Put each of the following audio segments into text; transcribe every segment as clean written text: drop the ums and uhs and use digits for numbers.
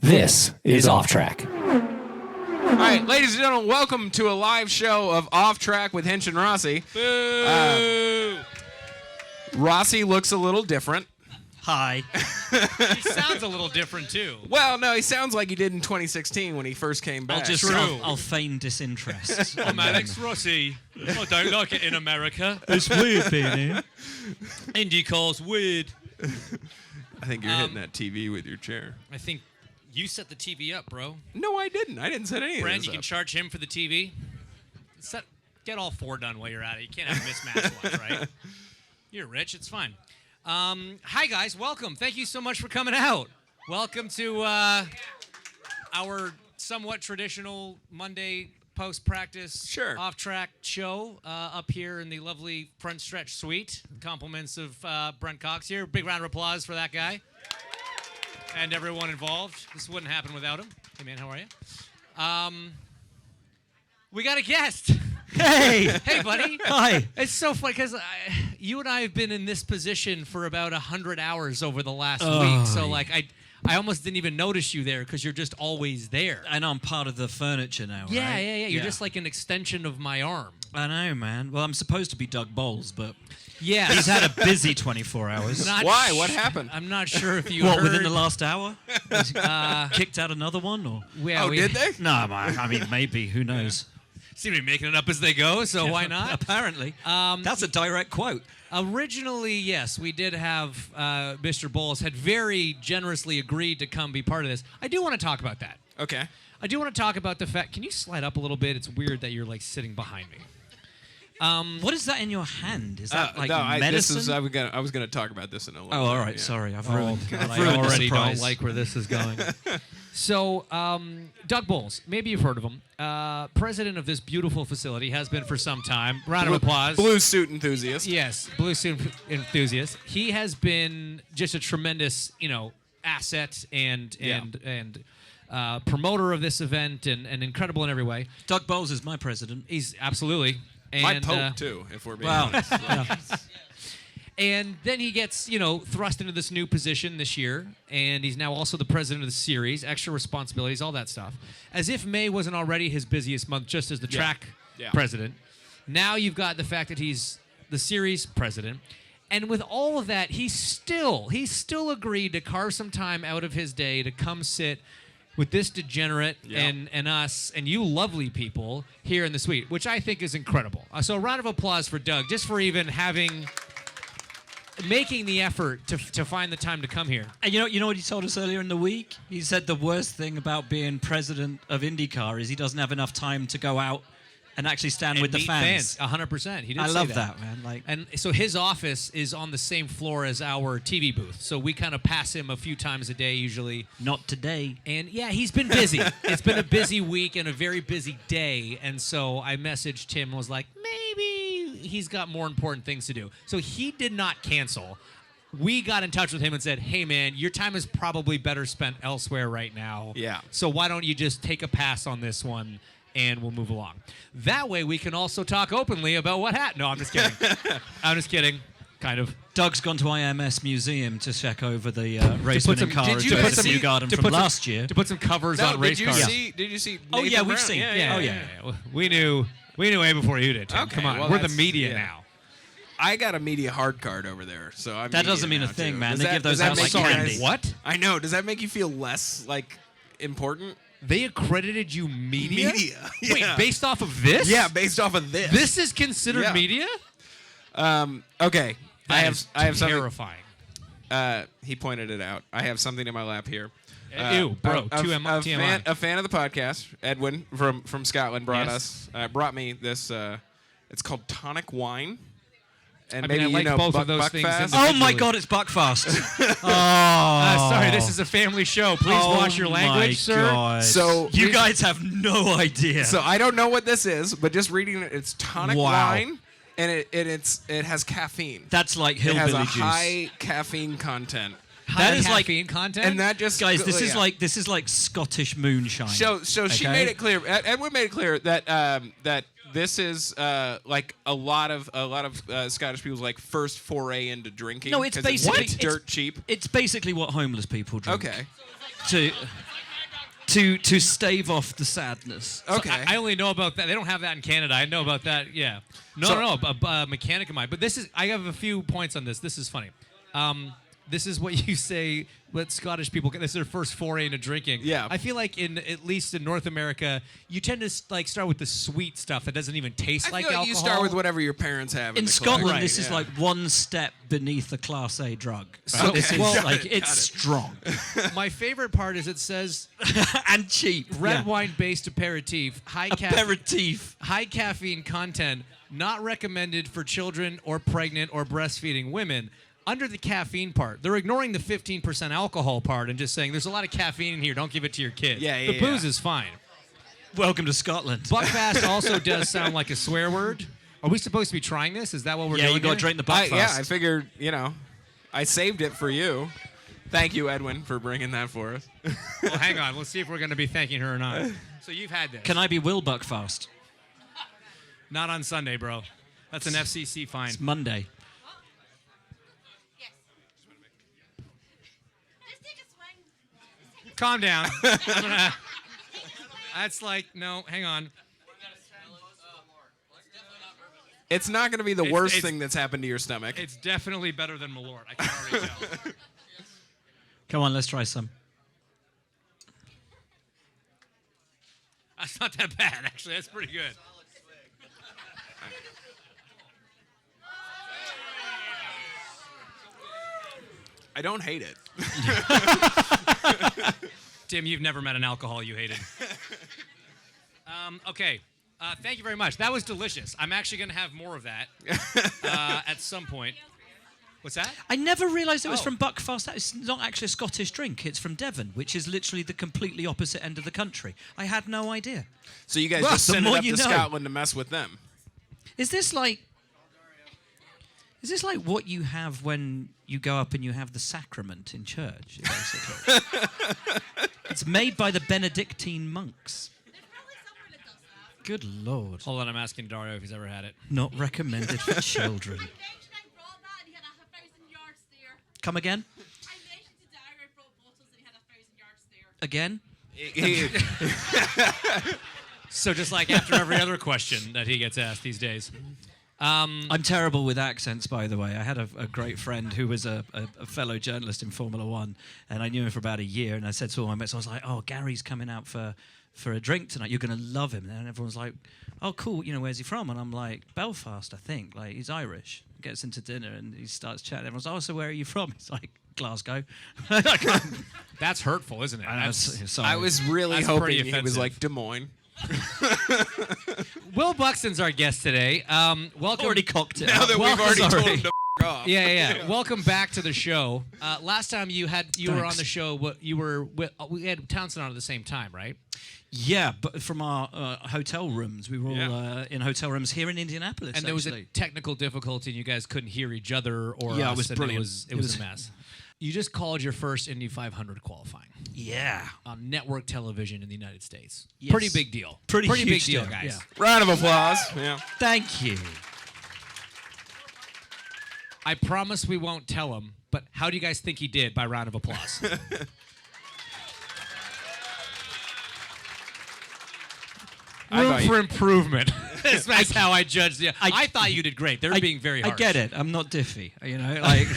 This is Off Track. All right, ladies and gentlemen, welcome to a live show of Off Track with Hinch and Rossi. Rossi looks a little different. Hi. He sounds a little different, too. Well, no, he sounds like he did in 2016 when he first came back. I'll feign disinterest. I'm Alex Rossi. I don't like it in America. It's weird being here. IndyCar's weird. I think you're hitting that TV with your chair. I think you set the TV up, bro. No, I didn't. I didn't set any of Brand, this you can up. charge him for the TV. Get all four done while you're at it. You can't have a mismatched ones, right? You're rich. It's fine. Hi, guys. Welcome. Thank you so much for coming out. Welcome to our somewhat traditional Monday post-practice off-track show up here in the lovely front stretch suite. Compliments of Brent Cox here. Big round of applause for that guy and everyone involved. This wouldn't happen without him. Hey, man, how are you? We got a guest. Hey! Hey, buddy. Hi. It's so funny because you and I have been in this position for about 100 hours over the last week. So, like, I almost didn't even notice you there because you're just always there. I know I'm part of the furniture now, Yeah, right? yeah. You're just like an extension of my arm. I know, man. Well, I'm supposed to be Doug Bowles, but Yeah. he's had a busy 24 hours. Why? What happened? I'm not sure if you What, heard. within the last hour? Kicked out another one? Or? Yeah, Did they? No, man. I mean, maybe. Who knows? Seem to be making it up as they go, so why not? Apparently. That's a direct quote. Originally, yes, we did have Mr. Bowles had very generously agreed to come be part of this. I do want to talk about that. Okay. I do want to talk about the fact. Can you slide up a little bit? It's weird that you're like sitting behind me. What is that in your hand? Is that like no, medicine? I was gonna talk about this in a little bit. all right. Yeah. Sorry. I've ruined I ruined the already don't surprise. like where this is going. So, Doug Bowles, maybe you've heard of him. President of this beautiful facility, has been for some time. Round of applause. Blue suit enthusiast. Yes, blue suit enthusiast. He has been just a tremendous, asset and promoter of this event and incredible in every way. Doug Bowles is my president. He's absolutely. And, My Pope too, if we're being Wow. honest. And then he gets, thrust into this new position this year, and he's now also the president of the series, extra responsibilities, all that stuff. As if May wasn't already his busiest month, just as the track president. Now you've got the fact that he's the series president. And with all of that, he's still agreed to carve some time out of his day to come sit with this degenerate and us and you lovely people here in the suite, which I think is incredible. So a round of applause for Doug, just for even making the effort to find the time to come here. And you know what he told us earlier in the week? He said the worst thing about being president of IndyCar is he doesn't have enough time to go out and actually stand with the fans. 100%. He did I say love that, man. And so his office is on the same floor as our TV booth. So we kind of pass him a few times a day usually. Not today. And yeah, he's been busy. It's been a busy week and a very busy day. And so I messaged him and was like, maybe he's got more important things to do. So he did not cancel. We got in touch with him and said, hey, man, your time is probably better spent elsewhere right now. Yeah. So why don't you just take a pass on this one and we'll move along. That way we can also talk openly about what happened. No, I'm just kidding. I'm just kidding. Kind of. Doug's gone to IMS Museum to check over the race winning car at New Garden from last year. To put some covers on race cars. Did you see? Oh, Nathan yeah, we've Brown? seen. Yeah. We knew way before you did, Tim. Okay, Come on. well, We're the that's- media yeah. now. I got a media hard card over there, so I'm. That doesn't mean a now, thing, too. man. Does They that- give those does that out make like you candy. guys- What? I know. Does that make you feel less important? They accredited you media? Yeah. Wait, based off of this? Yeah, based off of this. This is considered media? Okay. I have something. Terrifying. He pointed it out. I have something in my lap here. Ew, bro. A TMI. fan of the podcast, Edwin from Scotland, brought me this. It's called tonic wine. And I mean, I like both of those things Buckfast. Oh my God, it's Buckfast. Sorry, this is a family show. Please watch your language, sir. God. So you guys have no idea. So I don't know what this is, but just reading it, it's tonic wine, and it has caffeine. That's like It has hillbilly a juice. high caffeine content. That is like- caffeine content? And that just Guys, this is like Scottish moonshine. So she okay? made it clear. Edwin made it clear that this is like a lot of Scottish people's like first foray into drinking. No, it's 'cause basically it's dirt cheap. It's basically what homeless people drink. Okay. to stave off the sadness. Okay. I only know about that. They don't have that in Canada. I know about that. Yeah. No, a mechanic of mine. But I have a few points on this. This is funny. This is what you say. What Scottish people get. This is their first foray into drinking. Yeah. I feel like at least in North America, you tend to start with the sweet stuff that doesn't even taste like alcohol. You start with whatever your parents have. In the Scotland, collection. this is like one step beneath a Class A drug. So Okay. this is Got it, it's strong My favorite part is it says and cheap. red wine-based aperitif, Aperitif. high caffeine content, not recommended for children or pregnant or breastfeeding women. Under the caffeine part, they're ignoring the 15% alcohol part and just saying there's a lot of caffeine in here. Don't give it to your kid. The booze is fine. Welcome to Scotland. Buckfast also does sound like a swear word. Are we supposed to be trying this? Is that what we're doing? Yeah, you got to here? drink the Buckfast. I figured, I saved it for you. Thank you, Edwin, for bringing that for us. Well, hang on. We'll see if we're going to be thanking her or not. So you've had this. Can I be Will Buckfast? Not on Sunday, bro. That's an FCC fine. It's Monday. Calm down. That's like, no, hang on. It's not going to be the worst thing that's happened to your stomach. It's definitely better than Malort. I can already tell. Come on, let's try some. That's not that bad, actually. That's pretty good. I don't hate it. Tim, you've never met an alcohol you hated. Okay. Thank you very much. That was delicious. I'm actually going to have more of that at some point. What's that? I never realised it was Oh. from Buckfast. That is not actually a Scottish drink. It's from Devon, which is literally the completely opposite end of the country. I had no idea. So you guys Well, just the send it more up you to know. Scotland to mess with them. Is this like what you have when you go up and you have the sacrament in church, basically? It's made by the Benedictine monks. Good Lord. Hold on, I'm asking Dario if he's ever had it. Not recommended for children. Come again? Again? So just like after every other question that he gets asked these days. I'm terrible with accents, by the way. I had a great friend who was a fellow journalist in Formula One, and I knew him for about a year, and I said to all my mates, I was like, oh, Gary's coming out for a drink tonight. You're going to love him. And everyone's like, oh, cool. Where's he from? And I'm like, Belfast, I think. Like, he's Irish. Gets into dinner, and he starts chatting. Everyone's like, oh, so where are you from? He's like, Glasgow. That's hurtful, isn't it? Sorry. I was really That's hoping pretty he was offensive. like Des Moines. Will Buxton's our guest today. Welcome. already cocked it. Now up. that we've already told him to off. Yeah. Welcome back to the show. Last time you were on the show. We had Townsend on at the same time, right? Yeah, but from our hotel rooms. We were all in hotel rooms here in Indianapolis. And there was a actually. technical difficulty, and you guys couldn't hear each other or Yeah, it us, was and brilliant. It was a mess. You just called your first Indy 500 qualifying Yeah. on network television in the United States. Yes. Pretty big deal. Pretty big huge deal, deal, guys. yeah. Round of applause. Yeah. Thank you. I promise we won't tell him, but how do you guys think he did by round of applause? Room for improvement. That's how I judged you. I thought you did great. They're being very harsh. I get it. I'm not diffy. Like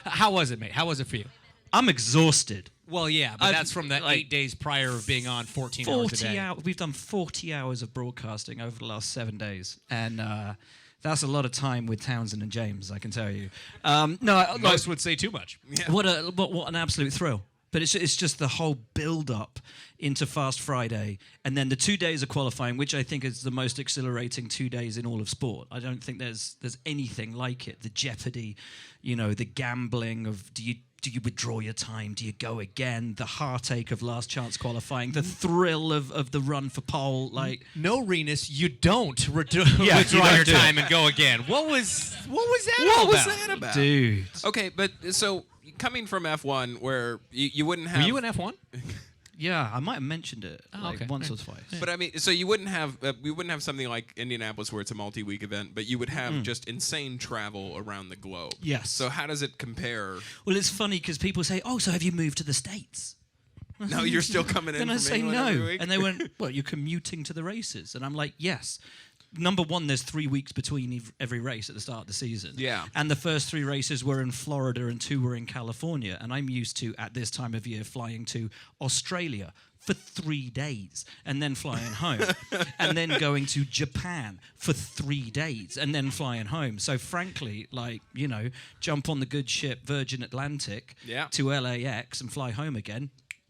How was it, mate? How was it for you? I'm exhausted. Well, yeah, but I've, that's from the 8 days prior of being on 14 hours a 40 day. hours. We've done 40 hours of broadcasting over the last 7 days, and that's a lot of time with Townsend and James, I can tell you. Most would say too much. Yeah. What an absolute thrill. But it's just the whole build-up into Fast Friday, and then the 2 days of qualifying, which I think is the most exhilarating 2 days in all of sport. I don't think there's anything like it. The jeopardy, the gambling of do you withdraw your time? Do you go again? The heartache of last chance qualifying, the thrill of the run for pole. Like No, Renus, you don't withdraw you your don't do time and go again. What was that What all was about? that about? dude, Okay, but so coming from F1, where you wouldn't have. Were you in F1? yeah, I might have mentioned it okay. once or twice. But I mean, so you wouldn't have we wouldn't have something like Indianapolis where it's a multi-week event, but you would have just insane travel around the globe. Yes. So how does it compare? Well, it's funny because people say, "Oh, so have you moved to the States?" No, you're still coming in Then I from say England no. every week? And they went, well, you're commuting to the races. And I'm like, yes. Number one, there's 3 weeks between every race at the start of the season. Yeah. And the first 3 races were in Florida and 2 were in California. And I'm used to, at this time of year, flying to Australia for 3 days and then flying home. And then going to Japan for 3 days and then flying home. So frankly, like, you know, jump on the good ship Virgin Atlantic to LAX and fly home again.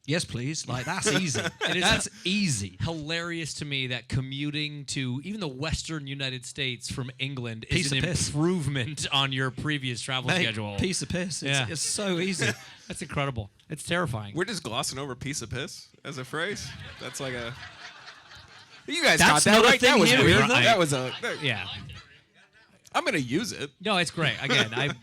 Yes, please. Like, that's easy. That's easy. Hilarious to me that commuting to even the Western United States from England Piece is an of piss. improvement on your previous travel Mate, schedule. piece of piss. It's so easy. That's incredible. It's terrifying. We're just glossing over piece of piss as a phrase. That's like a. You guys That's got that not a right? That thing was here, weird. is it? That was a. Yeah. I'm gonna use it. No, it's great. Again,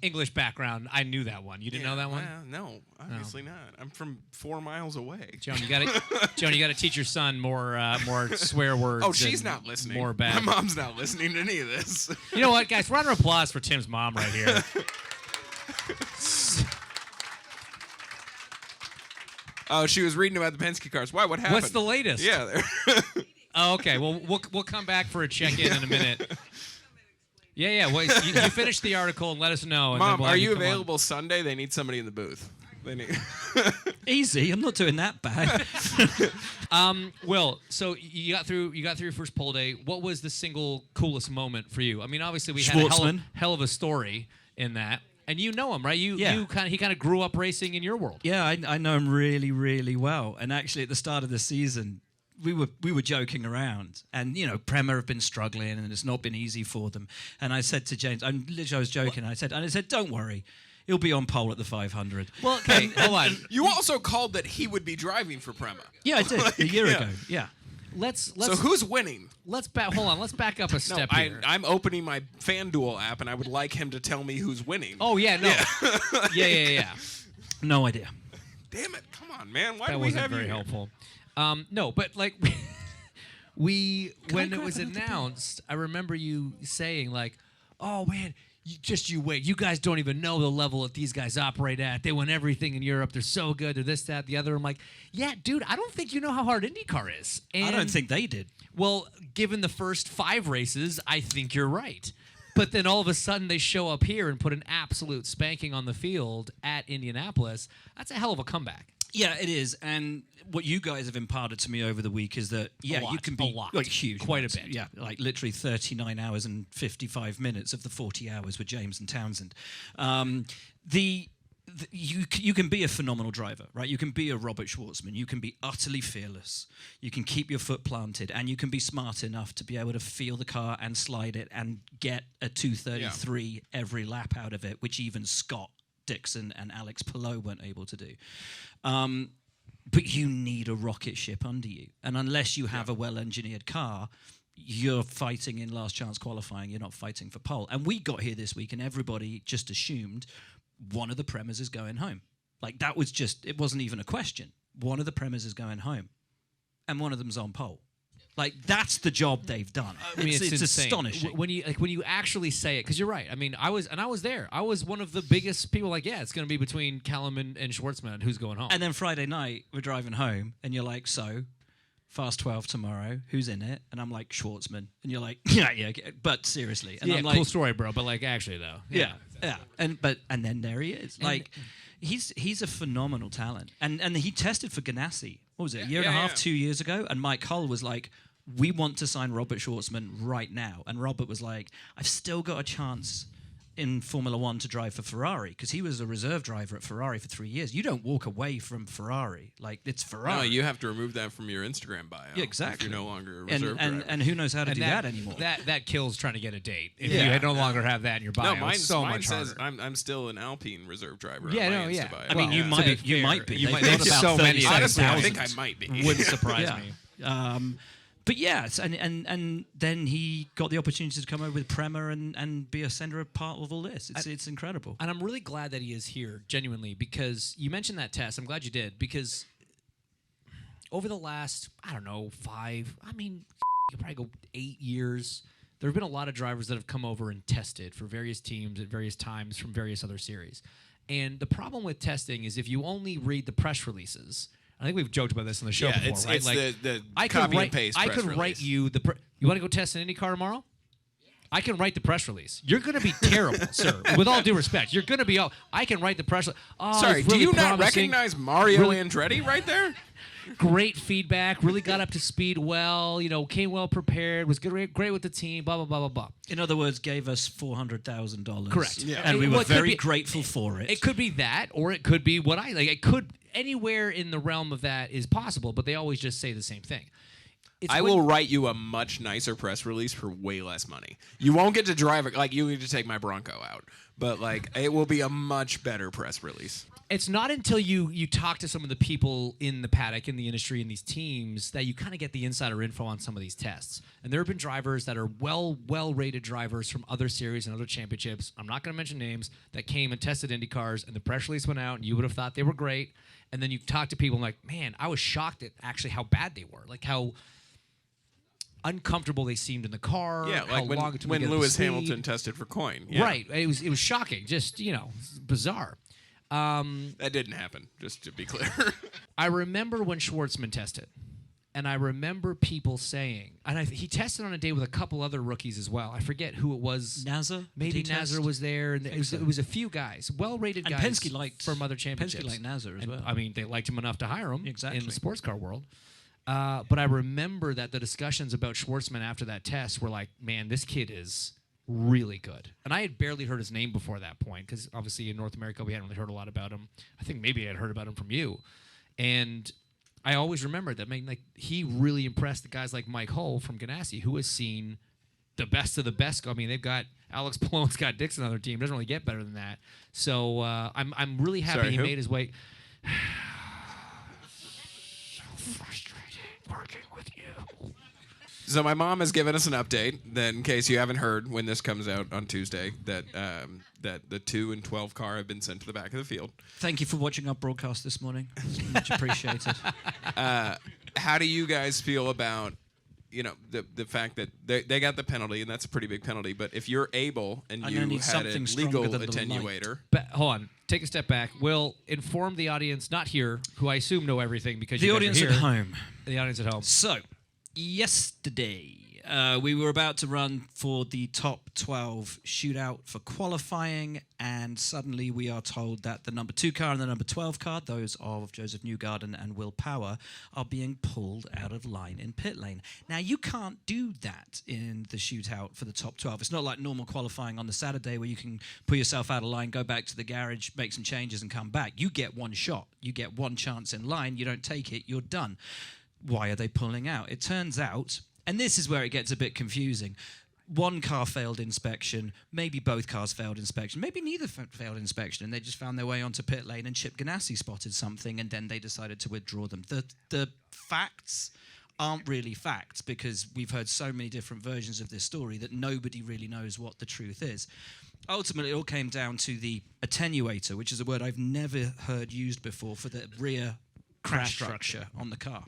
English background. I knew that one. You didn't know that one? No, obviously not. I'm from 4 miles away. Joan, you got to teach your son more swear words. Oh, she's and not listening. More bad. My mom's not listening to any of this. You know what, guys? Round of applause for Tim's mom right here. Oh, she was reading about the Penske cars. Why? What happened? What's the latest? Yeah. Oh, okay. Well, we'll come back for a check-in in a minute. Yeah. Well, you finish the article and let us know. And Mom, then we'll are have you come on. available Sunday? They need somebody in the booth. They need. Easy. I'm not doing that bad. Will, so you got through your first pole day. What was the single coolest moment for you? I mean, obviously we had a Shwartzman. hell of a story in that, and you know him, right? He kind of grew up racing in your world. Yeah, I know him really, really well. And actually, at the start of the season, we were joking around, and you know, Prema have been struggling, and it's not been easy for them. And I said to James, I was joking. I said, don't worry, he'll be on pole at the 500. Well, okay, hold on. You also called that he would be driving for Prema. Yeah, I did a year ago. Yeah. Let's So who's winning? Hold on. Let's back up a step here. I'm opening my FanDuel app, and I would like him to tell me who's winning. Oh yeah, no. Yeah. No idea. Damn it! Come on, man. Why That do we wasn't have very you here? helpful. No, but like when it was another announced, I remember you saying like, "Oh man, you wait. You guys don't even know the level that these guys operate at. They win everything in Europe. They're so good. They're this, that, the other." I'm like, "Yeah, dude, I don't think you know how hard IndyCar is." And, I don't think they did. Well, given the first 5 races, I think you're right. But then all of a sudden they show up here and put an absolute spanking on the field at Indianapolis. That's a hell of a comeback. Yeah, it is. And what you guys have imparted to me over the week is that, you can be lot. huge. Quite a amounts. bit. Yeah, like literally 39 hours and 55 minutes of the 40 hours with James and Townsend. You can be a phenomenal driver, right? You can be a Robert Shwartzman. You can be utterly fearless. You can keep your foot planted, and you can be smart enough to be able to feel the car and slide it and get a 233 every lap out of it, which even Scott Dixon and Alex Palou weren't able to do. But you need a rocket ship under you. And unless you have a well-engineered car, you're fighting in last chance qualifying. You're not fighting for pole. And we got here this week, and everybody just assumed one of the Premas is going home. Like, that was just, it wasn't even a question. One of the Premas is going home, and one of them's on pole. Like, that's the job they've done. I mean, it's insane. Astonishing. When you actually say it, because you're right. I mean, I was there. I was one of the biggest people. Like, yeah, it's going to be between Callum and Schwartzman. Who's going home? And then Friday night, we're driving home, and you're like, so, Fast 12 tomorrow, who's in it? And I'm like, Schwartzman. And you're like, yeah, but seriously. And yeah, I'm like, cool story, bro. But like, actually, though, yeah. And then there he is. Like, he's a phenomenal talent. And he tested for Ganassi. What was it? A year and a half, 2 years ago? And Mike Hull was like, we want to sign Robert Shwartzman right now. And Robert was like, I've still got a chance in Formula One to drive for Ferrari, because he was a reserve driver at Ferrari for 3 years. You don't walk away from Ferrari. Like, it's Ferrari. No, you have to remove that from your Instagram bio. Yeah, exactly. If you're no longer a reserve driver. And who knows how to do that anymore? That kills trying to get a date. If Yeah. you no longer have that in your bio, No, mine it's so mine much says harder. I'm still an Alpine reserve driver. Yeah, on no, my yeah. Insta bio. I mean, you might be. You might- They've there's got so about many. 37,000. Honestly, I think I might be. Wouldn't surprise Yeah. me. But yeah, and then he got the opportunity to come over with Prema and be a centre part of all this. It's incredible. And I'm really glad that he is here, genuinely, because you mentioned that test. I'm glad you did, because over the last, I don't know, 5, I mean, you could probably go 8 years, there have been a lot of drivers that have come over and tested for various teams at various times from various other series. And the problem with testing is if you only read the press releases. I think we've joked about this on the show before, right? It's like the I copy could and paste I press could release. write you the. You want to go test an IndyCar tomorrow? I can write the press release. You're going to be terrible, sir. With all due respect, you're going to be. I can write the press release. Oh, Sorry, it's really do you not promising. recognize Mario Really- Andretti right there? Great feedback. Really got up to speed well. Came well prepared. Was great with the team. Blah blah blah blah blah. In other words, gave us $400,000. Correct. Yeah. And we Well, were it could very be- grateful for it. It could be that, or it could be what I like. It could anywhere in the realm of that is possible, but they always just say the same thing. It's I when- will write you a much nicer press release for way less money. You won't get to drive it. Like, you get to take my Bronco out. But, like, it will be a much better press release. It's not until you talk to some of the people in the paddock, in the industry, in these teams, that you kind of get the insider info on some of these tests. And there have been drivers that are well-rated drivers from other series and other championships, I'm not going to mention names, that came and tested Indy cars, and the press release went out, and you would have thought they were great. And then you talk to people and like, man, I was shocked at actually how bad they were. Like how uncomfortable they seemed in the car. Yeah, how like long it took when to get up to Lewis speed. Hamilton tested for coin. Yeah. Right. It was shocking. Just, bizarre. That didn't happen, just to be clear. I remember when Shwartzman tested, and I remember people saying, and he tested on a day with a couple other rookies as well. I forget who it was. Nazar? Maybe Did he Nazar test? was there, and it was a few guys, well-rated And guys Penske liked from other championships. Penske liked Nazar as And, well. I mean, they liked him enough to hire him Exactly. in the sports car world. But I remember that the discussions about Shwartzman after that test were like, man, this kid is really good. And I had barely heard his name before that point because obviously in North America we hadn't really heard a lot about him. I think maybe I had heard about him from you. And I always remember that, man, like he really impressed the guys like Mike Hull from Ganassi, who has seen the best of the best. I mean, they've got Alex Palone's got Dixon on their team. Doesn't really get better than that. So I'm really happy Sorry, he who? made his way. So frustrating working with you. So my mom has given us an update that, in case you haven't heard, when this comes out on Tuesday, that the 2 and 12 car have been sent to the back of the field. Thank you for watching our broadcast this morning. It's much appreciated. How do you guys feel about, the fact that they got the penalty, and that's a pretty big penalty, but if you're able and I'm you gonna need had a something legal stronger than the attenuator, Hold on. Take a step back. We'll inform the audience, not here, who I assume know everything because The you guys audience are at here. home. The audience at home. So, yesterday, we were about to run for the top 12 shootout for qualifying, and suddenly we are told that the number 2 car and the number 12 car, those of Joseph Newgarden and Will Power, are being pulled out of line in pit lane. Now, you can't do that in the shootout for the top 12. It's not like normal qualifying on the Saturday where you can pull yourself out of line, go back to the garage, make some changes, and come back. You get one shot. You get one chance in line. You don't take it. You're done. Why are they pulling out? It turns out, and this is where it gets a bit confusing, one car failed inspection, maybe both cars failed inspection, maybe neither failed inspection, and they just found their way onto pit lane and Chip Ganassi spotted something, and then they decided to withdraw them. The facts aren't really facts because we've heard so many different versions of this story that nobody really knows what the truth is. Ultimately, it all came down to the attenuator, which is a word I've never heard used before for the rear crash structure on the car.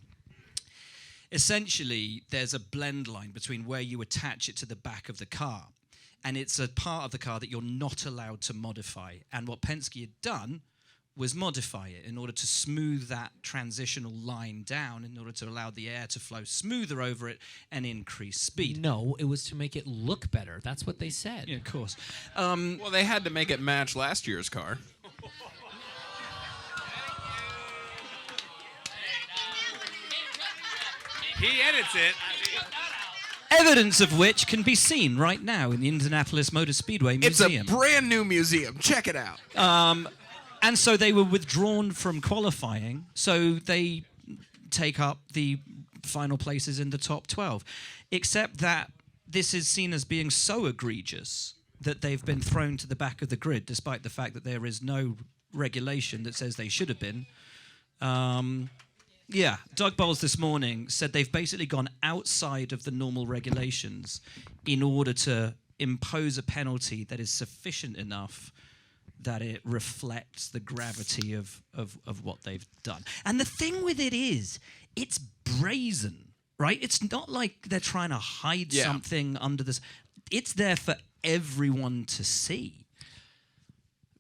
Essentially, there's a blend line between where you attach it to the back of the car, and it's a part of the car that you're not allowed to modify. And what Penske had done was modify it in order to smooth that transitional line down, in order to allow the air to flow smoother over it and increase speed. No, it was to make it look better. That's what they said. Yeah, of course. well, they had to make it match last year's car. He edits it. Evidence of which can be seen right now in the Indianapolis Motor Speedway Museum. It's a brand new museum. Check it out. And so they were withdrawn from qualifying, so they take up the final places in the top 12. Except that this is seen as being so egregious that they've been thrown to the back of the grid, despite the fact that there is no regulation that says they should have been. Yeah, Doug Bowles this morning said they've basically gone outside of the normal regulations in order to impose a penalty that is sufficient enough that it reflects the gravity of what they've done. And the thing with it is, it's brazen, right? It's not like they're trying to hide something under this. It's there for everyone to see.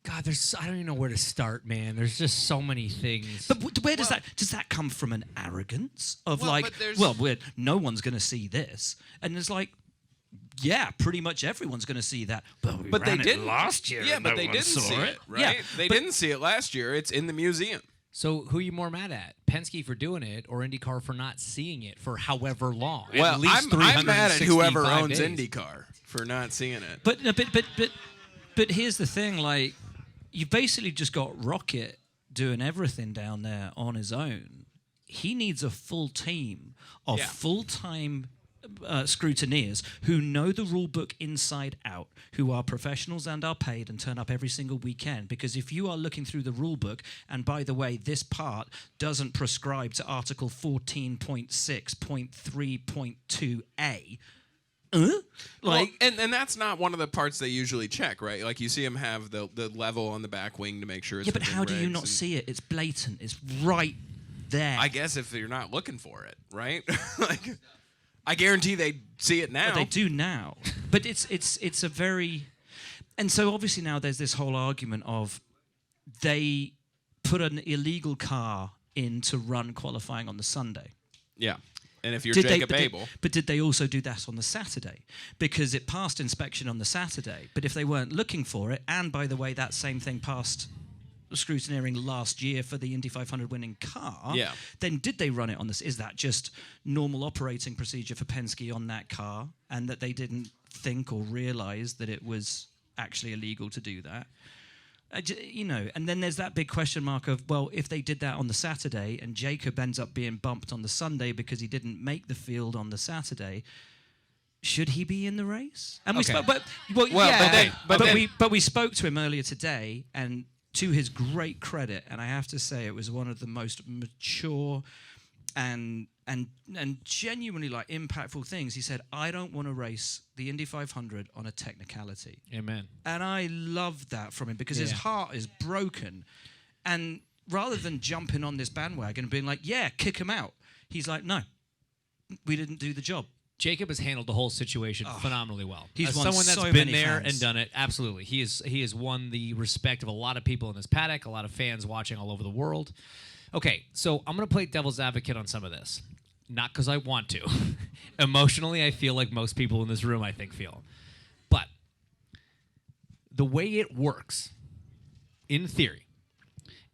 God, I don't even know where to start, man. There's just so many things. But where does that come from? An arrogance of no one's going to see this, and it's like, yeah, pretty much everyone's going to see that. But they didn't last year. Yeah, and but no they one didn't saw see it, right? Yeah, they didn't see it last year. It's in the museum. So who are you more mad at? Penske for doing it, or IndyCar for not seeing it for however long? Well, at least I'm mad at whoever 365 owns days. IndyCar for not seeing it. But here's the thing, like, you've basically just got Rocket doing everything down there on his own. He needs a full team of full-time scrutineers who know the rule book inside out, who are professionals and are paid and turn up every single weekend. Because if you are looking through the rule book, and by the way, this part doesn't prescribe to Article 14.6.3.2a, and that's not one of the parts they usually check, right? Like you see them have the level on the back wing to make sure it's yeah, but within how do you regs not see it? It's blatant. It's right there. I guess if you're not looking for it, right? Like, I guarantee they see it now. But they do now. But it's a very, and so obviously now there's this whole argument of they put an illegal car in to run qualifying on the Sunday. Yeah. And if you're Jacob Abel. But did they also do that on the Saturday? Because it passed inspection on the Saturday. But if they weren't looking for it, and by the way, that same thing passed scrutineering last year for the Indy 500 winning car, then did they run it on this? Is that just normal operating procedure for Penske on that car, and that they didn't think or realize that it was actually illegal to do that? And then there's that big question mark of, well, if they did that on the Saturday and Jacob ends up being bumped on the Sunday because he didn't make the field on the Saturday, should he be in the race? And we spoke, but we spoke to him earlier today, and to his great credit, and I have to say it was one of the most mature and genuinely like impactful things. He said, I don't want to race the Indy 500 on a technicality. Amen. And I loved that from him because his heart is broken. And rather than jumping on this bandwagon and being like, yeah, kick him out, he's like, no, we didn't do the job. Jacob has handled the whole situation phenomenally well. He's As won someone that's so been many there fans. and done it, absolutely. He has won the respect of a lot of people in this paddock, a lot of fans watching all over the world. Okay, so I'm going to play devil's advocate on some of this. Not because I want to. Emotionally, I feel like most people in this room, I think, feel. But the way it works, in theory,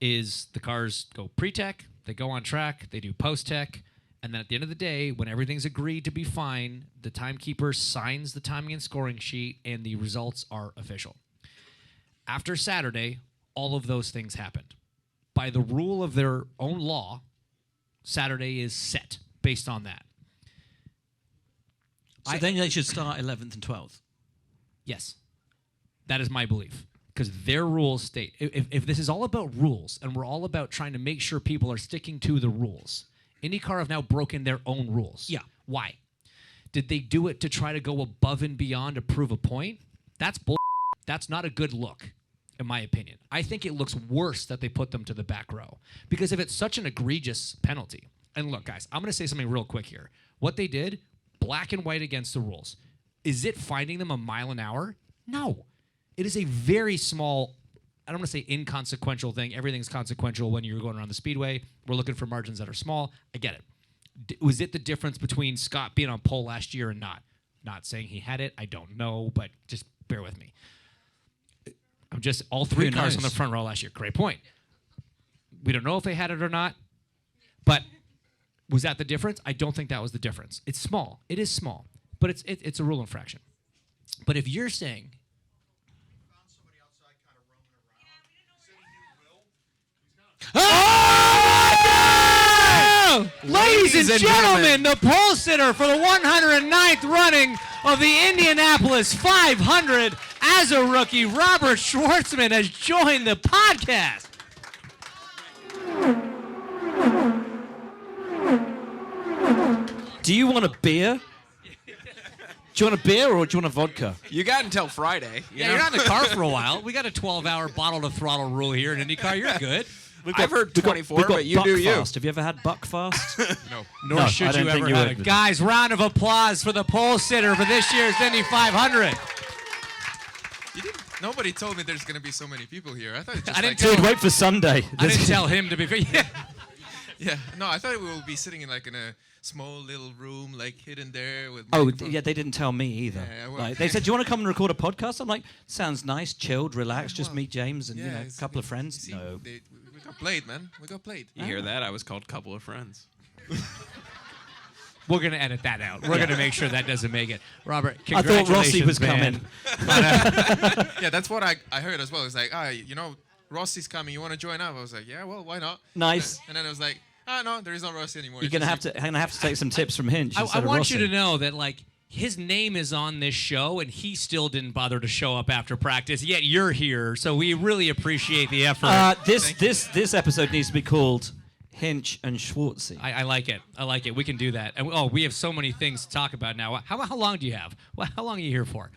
is the cars go pre-tech, they go on track, they do post-tech, and then at the end of the day, when everything's agreed to be fine, the timekeeper signs the timing and scoring sheet, and the results are official. After Saturday, all of those things happened. By the rule of their own law, Saturday is set based on that. So then they should start 11th and 12th. Yes. That is my belief. Because their rules state, if this is all about rules, and we're all about trying to make sure people are sticking to the rules, IndyCar have now broken their own rules. Yeah. Why? Did they do it to try to go above and beyond to prove a point? That's bull. That's not a good look, in my opinion. I think it looks worse that they put them to the back row. Because if it's such an egregious penalty, and look, guys, I'm going to say something real quick here. What they did, black and white against the rules. Is it finding them a mile an hour? No. It is a very small, I don't want to say inconsequential thing. Everything's consequential when you're going around the speedway. We're looking for margins that are small. I get it. Was it the difference between Scott being on pole last year and not? Not saying he had it. I don't know, but just bear with me. I'm just, all three cars on the front row last year. Great point. We don't know if they had it or not, but was that the difference? I don't think that was the difference. It's small. It is small, but it's a rule infraction. But if you're saying, ladies and gentlemen, the pole sitter for the 109th running of the Indianapolis 500 as a rookie, Robert Shwartzman, has joined the podcast. Do you want a beer? Do you want a beer or do you want a vodka? You got until Friday. Yeah, you're not in the car for a while. We got a 12-hour bottle to throttle rule here in IndyCar. You're good. I've heard 24, but you do you. Buckfast. Have you ever had Buckfast? No. Nor should you ever have it. Guys, round of applause for the pole sitter for this year's Indy 500. You didn't Nobody told me there's gonna be so many people here. I thought it's just I didn't Dude, wait for Sunday. I didn't tell him to be. yeah. No, I thought we would be sitting in like in a small little room, like hidden there with. Oh, microphones. yeah, they didn't tell me either. Yeah, well- Like, they said, do you want to come and record a podcast? I'm like, sounds nice, chilled, relaxed, just well, meet James and, a it's- couple of you friends. see, No. we got played, man. We got played. You hear that? I was called couple of friends. We're gonna edit that out. We're gonna make sure that doesn't make it. Robert, I thought Rossi congratulations, was man. coming. Yeah, that's what I heard as well. It's like, Rossi's coming. You want to join up? I was like, yeah, well, why not? Nice. And then it was like, no, there is no Rossi anymore. You're It's gonna just have to take some tips from Hinch. I instead of want you Rossi. to know that like his name is on this show, and he still didn't bother to show up after practice. Yet you're here, so we really appreciate the effort. This episode needs to be called Hinch and Schwartzy. I like it. I like it. We can do that. And we have so many things to talk about now. How long do you have? Well, how long are you here for?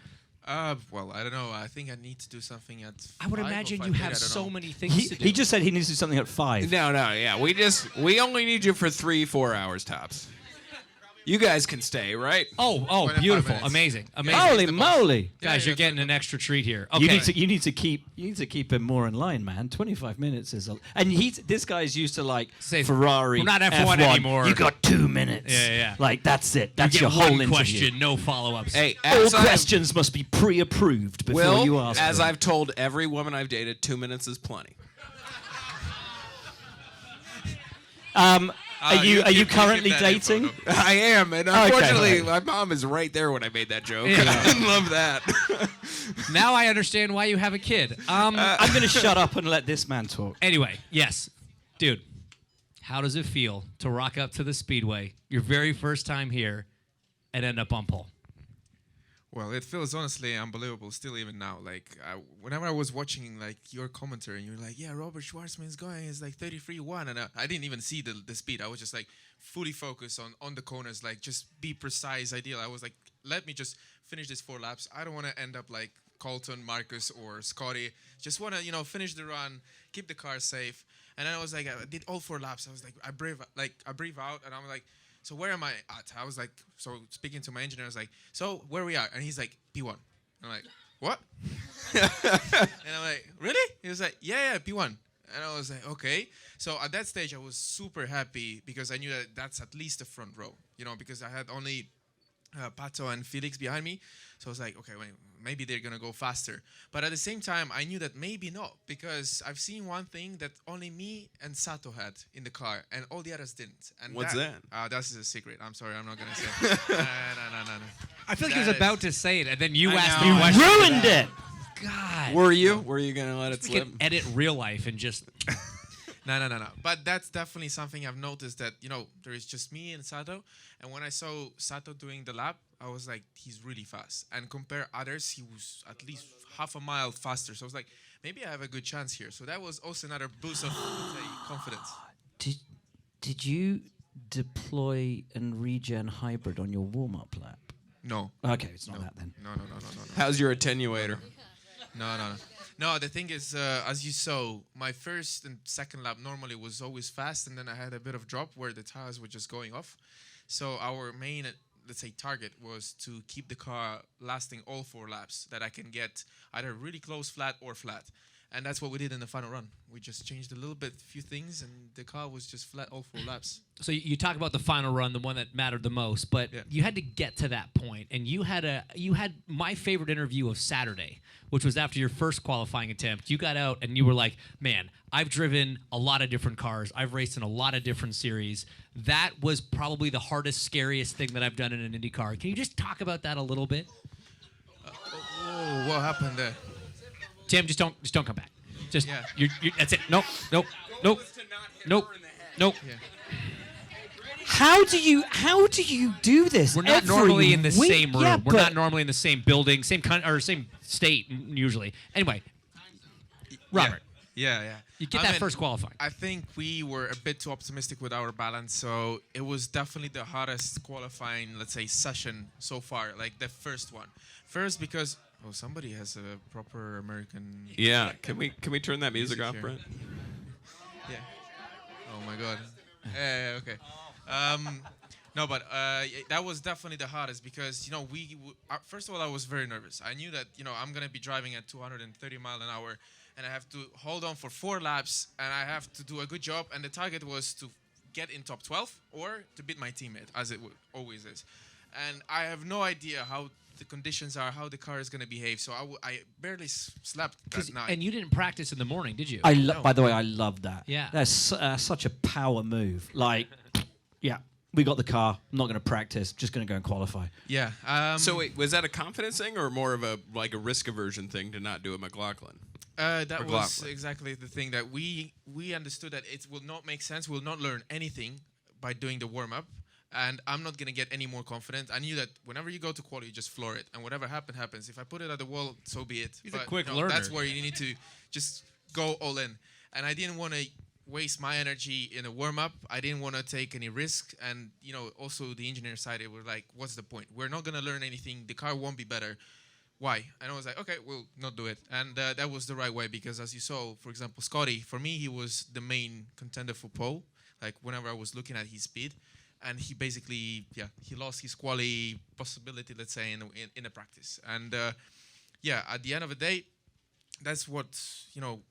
Well, I don't know. I think I need to do something at. I would 5 or imagine 5:30, you I have don't so know. many things to do. He just said he needs to do something at 5. No, yeah. We only need you for 3-4 hours tops. You guys can stay, right? Oh, 25 beautiful, minutes. amazing. Holy moly! Guys, Yeah, you're getting an extra treat here. Okay. You need to keep him more in line, man. 25 minutes is and this guy's used to like Say, Ferrari. we're not F1 anymore. You got 2 minutes. Yeah. Like that's it. That's you your get whole one interview. question, no follow-ups. Hey, All as I've- questions must be pre-approved before Will, you ask. as them. I've told every woman I've dated, 2 minutes is plenty. Are you keep currently that info, dating? though. I am, and Okay, unfortunately, right. my mom is right there when I made that joke. Yeah. I didn't love that. Now I understand why you have a kid. I'm going to shut up and let this man talk. Anyway, yes, dude. How does it feel to rock up to the Speedway, your very first time here, and end up on pole? Well, it feels honestly unbelievable still even now. Like, whenever I was watching like your commentary and you're like, yeah, Robert Shwartzman's going, it's like 33-1. And I didn't even see the speed. I was just like fully focused on the corners, like just be precise, ideal. I was like, let me just finish this 4 laps. I don't want to end up like Colton, Marcus, or Scotty. Just want to, finish the run, keep the car safe. And then I was like, I did all 4 laps. I was like, I breathe out, and I'm like, so where am I at? I was like, so speaking to my engineer, I was like, so where we are? And he's like, P1. I'm like, what? And I'm like, really? He was like, yeah, P1. And I was like, okay. So at that stage, I was super happy because I knew that that's at least the front row, because I had only Pato and Felix behind me. So I was like, okay, wait, maybe they're going to go faster. But at the same time, I knew that maybe not, because I've seen one thing that only me and Sato had in the car, and all the others didn't. And What's that? That's a secret. I'm sorry, I'm not going to say it. No. I feel like he was That about is- to say it, and then you I asked know. the question. Ruined it. God. Were you going to let it We slip? can edit real life and just. No. But that's definitely something I've noticed, that, there is just me and Sato. And when I saw Sato doing the lap, I was like, he's really fast. And compare others, he was at least half a mile faster. So I was like, maybe I have a good chance here. So that was also another boost of, let's say, confidence. Did you deploy and regen hybrid on your warm-up lap? No. Okay, it's not that then. No. How's your attenuator? No, the thing is, as you saw, my first and second lap normally was always fast, and then I had a bit of drop where the tires were just going off. So our main, let's say, target was to keep the car lasting all 4 laps, that I can get either really close flat or flat. And that's what we did in the final run. We just changed a little bit, few things, and the car was just flat all 4 laps. So you talk about the final run, the one that mattered the most, but Yeah. you had to get to that point, and you had my favorite interview of Saturday, which was after your first qualifying attempt. You got out and you were like, "Man, I've driven a lot of different cars. I've raced in a lot of different series. That was probably the hardest, scariest thing that I've done in an Indy car." Can you just talk about that a little bit? Oh, what happened there? Tim, just don't come back. Just Yeah. you're that's it. Nope. Yeah. How do you do this? We're not every normally in the week? same room. Yeah, We're but not normally in the same building, same or same state usually. Anyway, Robert, Yeah. you get I that mean, first qualifying. I think we were a bit too optimistic with our balance, so it was definitely the hardest qualifying, let's say, session so far, like the first one. First because somebody has a proper American. Yeah. Can we turn that music off, here. Brent? Yeah. Oh my God. Yeah. Okay. No, but that was definitely the hardest because, you know, first of all, I was very nervous. I knew that, you know, I'm going to be driving at 230 miles an hour and I have to hold on for 4 laps and I have to do a good job. And the target was to get in top 12 or to beat my teammate, as it always is. And I have no idea how the conditions are, how the car is going to behave. So I barely slept that night. And you didn't practice in the morning, did you? By the way, I love that. Yeah. That's such a power move. Like, yeah, we got the car. I'm not going to practice. Just going to go and qualify. Yeah. So wait, was that a confidence thing or more of a risk aversion thing to not do at McLaughlin? That was exactly the thing that we understood that it will not make sense. We'll not learn anything by doing the warm-up. And I'm not going to get any more confident. I knew that whenever you go to quali, you just floor it. And whatever happens. If I put it at the wall, so be it. He's a quick learner. That's where you need to just go all in. And I didn't want to waste my energy in a warm-up. I didn't want to take any risk. And, you know, also the engineer side, they were like, what's the point? We're not going to learn anything. The car won't be better. Why? And I was like, okay, we'll not do it. And that was the right way because as you saw, for example, Scotty, for me, he was the main contender for pole. Like whenever I was looking at his speed. And he basically, he lost his quali possibility, let's say, in a practice. And at the end of the day, that's what, you know,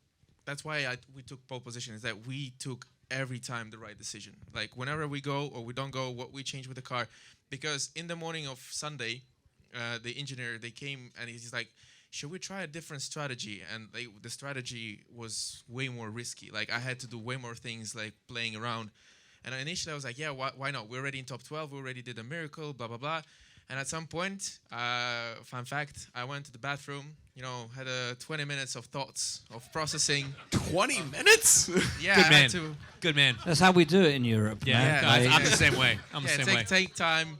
that's why we took pole position, is that we took every time the right decision. Like whenever we go or we don't go, what we change with the car. Because in the morning of Sunday, the engineer, they came and he's like, should we try a different strategy? And the strategy was way more risky. Like I had to do way more things like playing around. And initially I was like, yeah, why not? We're already in top 12. We already did a miracle, blah, blah, blah. And at some point, fun fact, I went to the bathroom, you know, had 20 minutes of thoughts, of processing. 20 minutes? Yeah. Good I man. had to, Good man. That's how we do it in Europe. Yeah, man. guys, I'm the same way. I'm the same way. take time.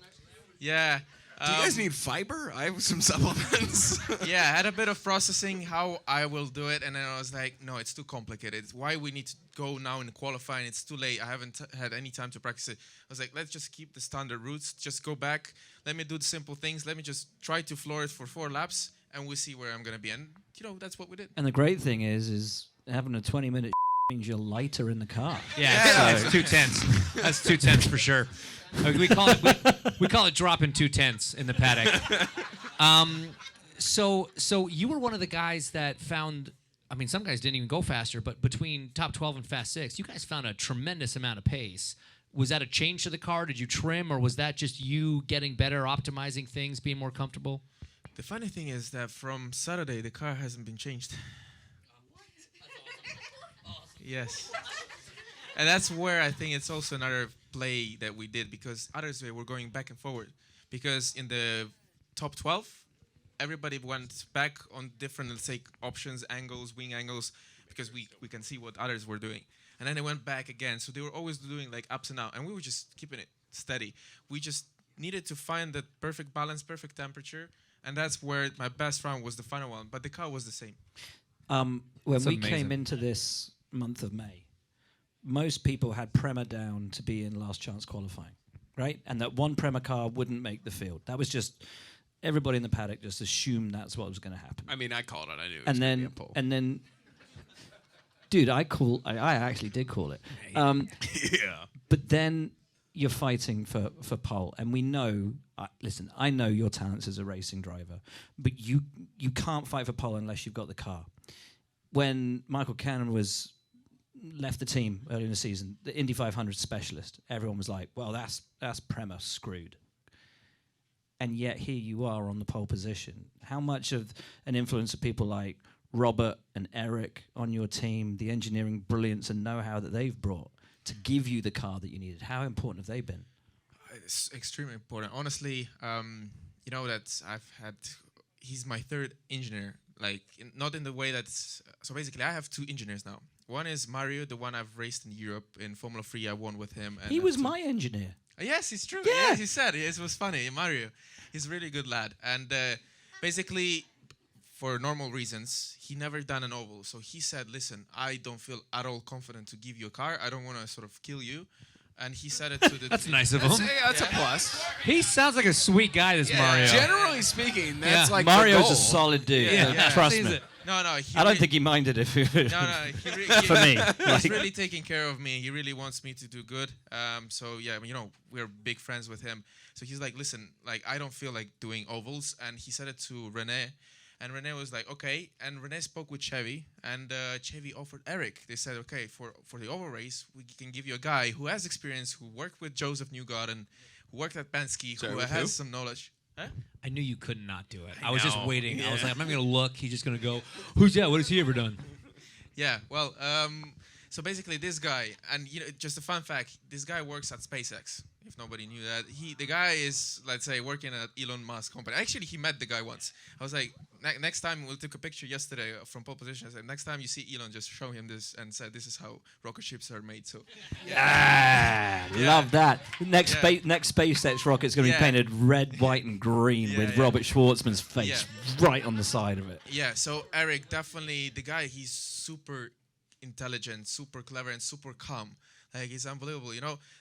Yeah. Do you guys need fiber? I have some supplements. Yeah, I had a bit of processing how I will do it, and then I was like, no, it's too complicated. It's why we need to go now in qualifying. It's too late. I haven't had any time to practice it. I was like, let's just keep the standard routes. Just go back. Let me do the simple things. Let me just try to floor it for 4 laps, and we'll see where I'm going to be. And, you know, that's what we did. And the great thing is having a 20-minute means you're lighter in the car. Yeah, it's 2 tenths. That's 2 tenths for sure. We call it dropping 2 tenths in the paddock. So you were one of the guys that found. I mean, some guys didn't even go faster, but between top 12 and fast 6, you guys found a tremendous amount of pace. Was that a change to the car? Did you trim, or was that just you getting better, optimizing things, being more comfortable? The funny thing is that from Saturday, the car hasn't been changed. Yes. And that's where I think it's also another play that we did, because others were going back and forward. Because in the top 12, everybody went back on different, let's say, options, angles, wing angles, because we can see what others were doing. And then they went back again. So they were always doing like ups and downs. And we were just keeping it steady. We just needed to find that perfect balance, perfect temperature. And that's where my best round was the final one. But the car was the same. When That's we amazing. came into this month of May, most people had Prema down to be in last chance qualifying, right? And that one Prema car wouldn't make the field. That was just, everybody in the paddock just assumed that's what was going to happen. I mean, I called it. I knew it was going to be a pole. And then, dude, I actually did call it. Yeah. But then you're fighting for pole, and we know. Listen, I know your talents as a racing driver, but you can't fight for pole unless you've got the car. When Michael Cannon left the team early in the season, the Indy 500 specialist, everyone was like, "Well, that's Prema screwed." And yet here you are on the pole position. How much of an influence are people like Robert and Eric on your team, the engineering brilliance and know-how that they've brought to give you the car that you needed? How important have they been? It's extremely important. Honestly, you know that he's my third engineer. Like, not in the way that's... So basically, I have 2 engineers now. One is Mario, the one I've raced in Europe in Formula 3. I won with him. And He was my engineer. Yes, it's true. Yeah. Yes, he said it. It was funny. Mario, he's a really good lad. And basically, for normal reasons, he never done an oval. So he said, listen, I don't feel at all confident to give you a car. I don't want to sort of kill you. And he said it to the... That's nice of him. That's a plus. He sounds like a sweet guy, this Mario. Generally speaking, that's like Mario's the goal. a solid dude. Yeah. Trust He's me. No. I don't think he minded if. No. For me, He's really taking care of me. He really wants me to do good. So yeah, we're big friends with him. So he's like, listen, like I don't feel like doing ovals, and he said it to Rene, and Rene was like, okay. And Rene spoke with Chevy, and Chevy offered Eric. They said, okay, for the oval race, we can give you a guy who has experience, who worked with Joseph Newgarden, who worked at Penske, who has some knowledge. Huh? I knew you could not do it. I was just know. waiting. I was Yeah. like, I'm not going to look. He's just going to go, who's that? What has he ever done? Yeah, well, so basically this guy, and just a fun fact, this guy works at SpaceX. If nobody knew that, the guy is, let's say, working at Elon Musk company. Actually, he met the guy once. I was like, next time we took a picture yesterday from pole position. I said, next time you see Elon, just show him this and say, this is how rocket ships are made. So, Love that. Next Yeah. next SpaceX rocket's going to be Yeah. painted red, white, and green with yeah. Robert Schwartzman's face right on the side of it. yeah. So Eric, definitely the guy. He's super intelligent, super clever, and super calm. Like he's unbelievable.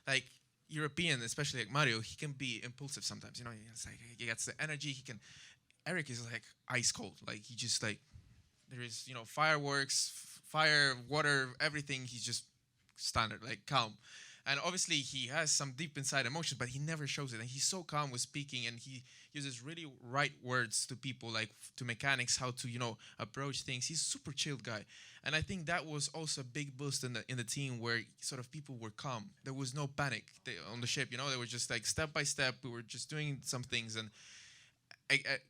Like European, especially like Mario, he can be impulsive sometimes. It's like he gets the energy. Eric is like ice cold. Like he just like there is fireworks, fire, water, everything. He's just standard, like calm. And obviously he has some deep inside emotions, but he never shows it. And he's so calm with speaking, and he uses really right words to people, like to mechanics, how to approach things. He's a super chilled guy, and I think that was also a big boost in the team, where sort of people were calm. There was no panic on the ship. They were just like step by step. We were just doing some things, and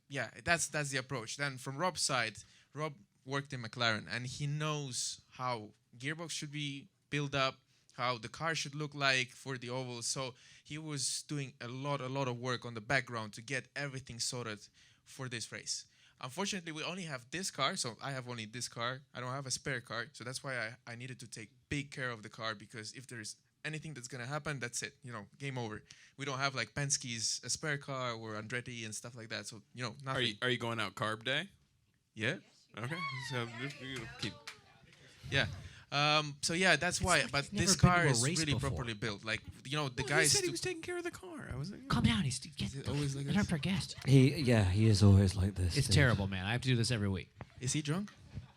yeah, that's the approach. Then from Rob's side, Rob worked in McLaren, and he knows how gearbox should be built up, how the car should look like for the oval. So he was doing a lot of work on the background to get everything sorted for this race. Unfortunately, we only have this car, so I have only this car. I don't have a spare car, so that's why I needed to take big care of the car, because if there's anything that's gonna happen, that's it. Game over. We don't have like Penske's a spare car or Andretti and stuff like that. So nothing. Are you going out carb day? Yeah. Okay. So keep. Yeah. So yeah, that's why. But never this been car to a is race really before. properly built. Like the He guys. said he was taking care of the car. I was like, Calm down. He's always like get this? up our guest. He is always like this. It's Steve. terrible, man. I have to do this every week. Is he drunk?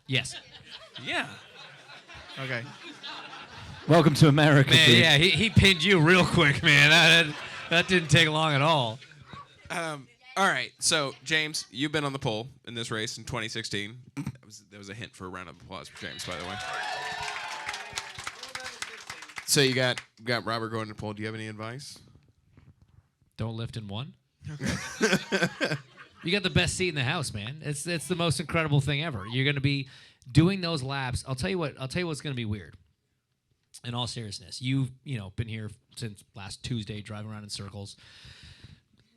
Yes. yeah. Okay. Welcome to America. Man, dude. yeah, he pinned you real quick, man. That didn't take long at all. All right. So James, you've been on the pole in this race in 2016. That was a hint for a round of applause for James, by the way. So you got Robert going to the pole. Do you have any advice? Don't lift in one. You got the best seat in the house, man. It's the most incredible thing ever. You're going to be doing those laps. I'll tell you what's going to be weird. In all seriousness, you've been here since last Tuesday, driving around in circles.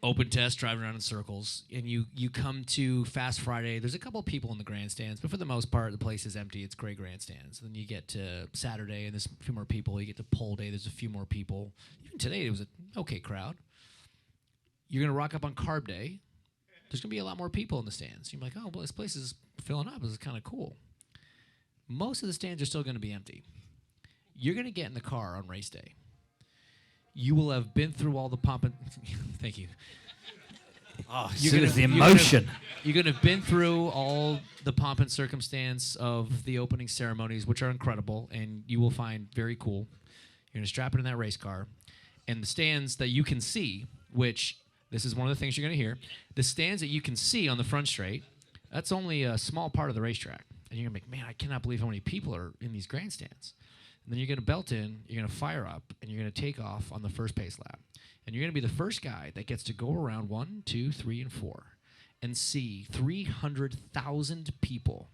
Open test, driving around in circles, and you come to Fast Friday. There's a couple of people in the grandstands, but for the most part, the place is empty. It's gray grandstands. Then you get to Saturday, and there's a few more people. You get to pole day. There's a few more people. Even today, it was an okay crowd. You're gonna rock up on carb day. There's gonna be a lot more people in the stands. You're like, oh, well, this place is filling up. This is kind of cool. Most of the stands are still gonna be empty. You're gonna get in the car on race day. You will have been through all the pomp and thank you. Oh, You're gonna- the you're emotion. You're gonna have been through all the pomp and circumstance of the opening ceremonies, which are incredible, and you will find very cool. You're gonna strap it in that race car, and the stands that you can see, which this is one of the things you're gonna hear. The stands that you can see on the front straight, that's only a small part of the racetrack, and you're gonna be, man, I cannot believe how many people are in these grandstands. And then you're going to belt in, you're going to fire up, and you're going to take off on the first pace lap. And you're going to be the first guy that gets to go around 1, 2, 3, and 4 and see 300,000 people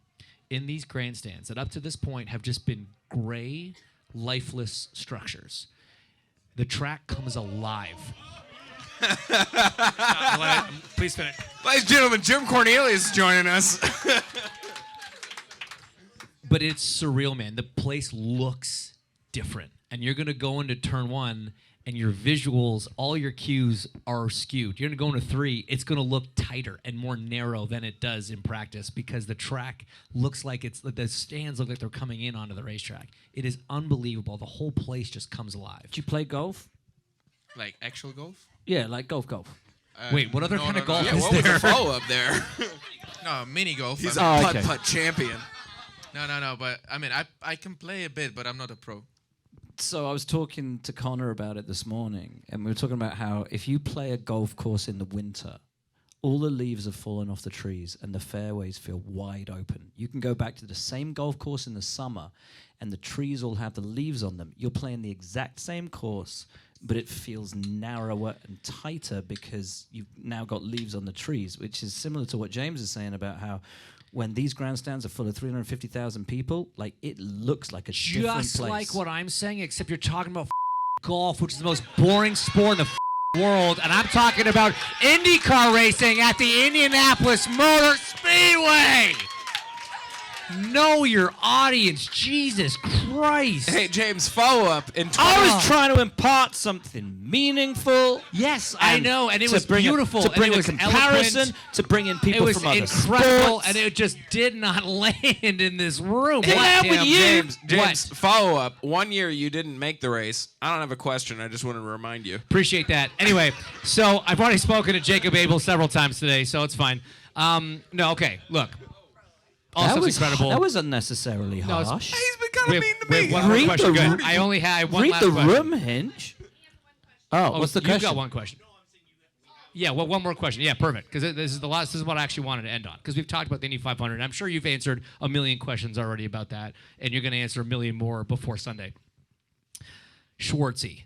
in these grandstands that up to this point have just been gray, lifeless structures. The track comes alive. Please finish. Ladies and gentlemen, Jim Cornelius is joining us. But it's surreal, man. The place looks different. And you're going to go into turn 1, and your visuals, all your cues are skewed. You're going to go into 3. It's going to look tighter and more narrow than it does in practice, because the track looks like the stands look like they're coming in onto the racetrack. It is unbelievable. The whole place just comes alive. Do you play golf? Like actual golf? Yeah, like golf. Wait, what other kind of golf Yeah, is what was there? the follow-up there? No, mini golf. He's I a mean, putt-putt champion. no. But I mean, I can play a bit, but I'm not a pro. So I was talking to Connor about it this morning, and we were talking about how if you play a golf course in the winter, all the leaves have fallen off the trees and the fairways feel wide open. You can go back to the same golf course in the summer and the trees all have the leaves on them. You're playing the exact same course, but it feels narrower and tighter because you've now got leaves on the trees, which is similar to what James is saying about how when these grandstands are full of 350,000 people, like it looks like a different place. Just like what I'm saying, except you're talking about golf, which is the most boring sport in the world, and I'm talking about IndyCar racing at the Indianapolis Motor Speedway. Know your audience, Jesus Christ. Hey, James, follow up in I was trying to impart something meaningful. Yes, I know, and it was beautiful. To bring and it a was comparison, eloquent. to bring in It people was from other incredible, sports. and it just did not land in this room. Yeah, with you. James, follow up. 1 year you didn't make the race. I don't have a question. I just wanted to remind you. Appreciate that. Anyway, so I've already spoken to Jacob Abel several times today, so it's fine. No, okay, look. All That stuff's was incredible. That was unnecessarily No, it's- harsh. He's been kind of mean to we me. have one more Read question. the Good. room. I only have one Read last the question. room, Hinch. Oh, what's the You've question? got one question. Yeah, well, one more question. Yeah, perfect. Because this is the last. This is what I actually wanted to end on. Because we've talked about the Indy 500. And I'm sure you've answered a million questions already about that, and you're going to answer a million more before Sunday. Schwartzy.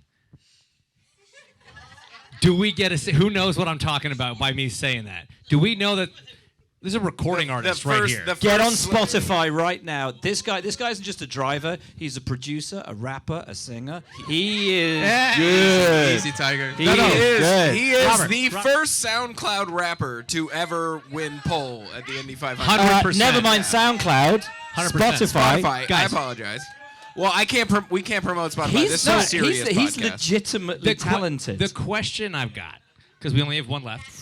Do we get a? Who knows what I'm talking about by me saying that? Do we know that? This is a recording artist right here. Get on Spotify right now. This guy isn't just a driver. He's a producer, a rapper, a singer. He is good. Easy, Tiger. He He is, good. he is Robert, the first SoundCloud rapper to ever win pole at the Indy 500. 100%. Never mind SoundCloud. 100%. Spotify. Spotify. I Guys. apologize. Well, we can't promote Spotify. He's This is not- a serious he's podcast. legitimately talented. The question I've got, because we only have one left.